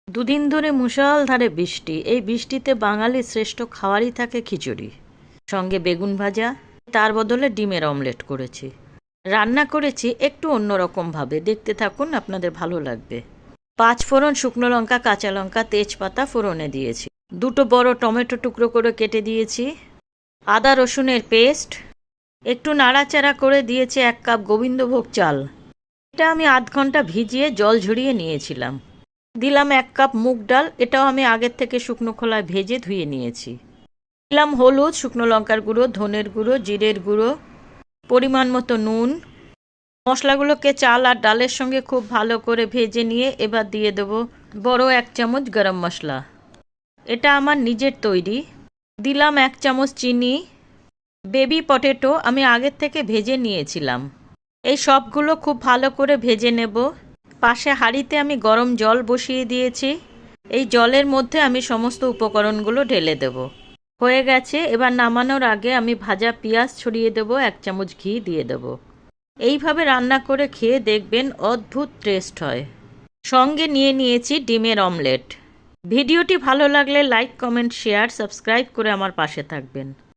দুদিন ধরে মুষলধারে বৃষ্টি। এই বৃষ্টিতে বাঙালির শ্রেষ্ঠ খাবারই থাকে খিচুড়ি, সঙ্গে বেগুন ভাজা, তার বদলে ডিমের অমলেট করেছি। রান্না করেছি একটু অন্যরকমভাবে, দেখতে থাকুন, আপনাদের ভালো লাগবে। 5 ফোড়ন, শুকনো লঙ্কা, কাঁচা লঙ্কা, তেজপাতা ফোড়নে দিয়েছি। 2টো বড় টমেটো টুকরো করে কেটে দিয়েছি। আদা রসুনের পেস্ট, একটু নাড়াচাড়া করে দিয়েছি 1 কাপ গোবিন্দভোগ চাল। এটা আমি আধ ঘন্টা ভিজিয়ে জল ঝরিয়ে নিয়েছিলাম। দিলাম 1 কাপ মুগ ডাল, এটাও আমি আগের থেকে শুকনো খোলায় ভেজে ধুয়ে নিয়েছি। দিলাম হলুদ, শুকনো লঙ্কার গুঁড়ো, ধনের গুঁড়ো, জিরের গুঁড়ো, পরিমাণ মতো নুন। মশলাগুলোকে চাল আর ডালের সঙ্গে খুব ভালো করে ভেজে নিয়ে এবার দিয়ে দেবো বড় 1 চামচ গরম মশলা, এটা আমার নিজের তৈরি। দিলাম 1 চামচ চিনি। বেবি পটেটো আমি আগের থেকে ভেজে নিয়েছিলাম। এই সবগুলো খুব ভালো করে ভেজে নেব। পাশে হাঁড়িতে আমি গরম জল বসিয়ে দিয়েছি। এই জলের মধ্যে আমি সমস্ত উপকরণগুলো ঢেলে দেব। হয়ে গেছে। এবার নামানোর আগে আমি ভাজা পেঁয়াজ ছড়িয়ে দেব, 1 চামচ ঘি দিয়ে দেব। এইভাবে রান্না করে খেয়ে দেখবেন, অদ্ভুত টেস্ট হয়। সঙ্গে নিয়ে নিয়েছি ডিমের অমলেট। ভিডিওটি ভালো লাগলে লাইক, কমেন্ট, শেয়ার, সাবস্ক্রাইব করে আমার পাশে থাকবেন।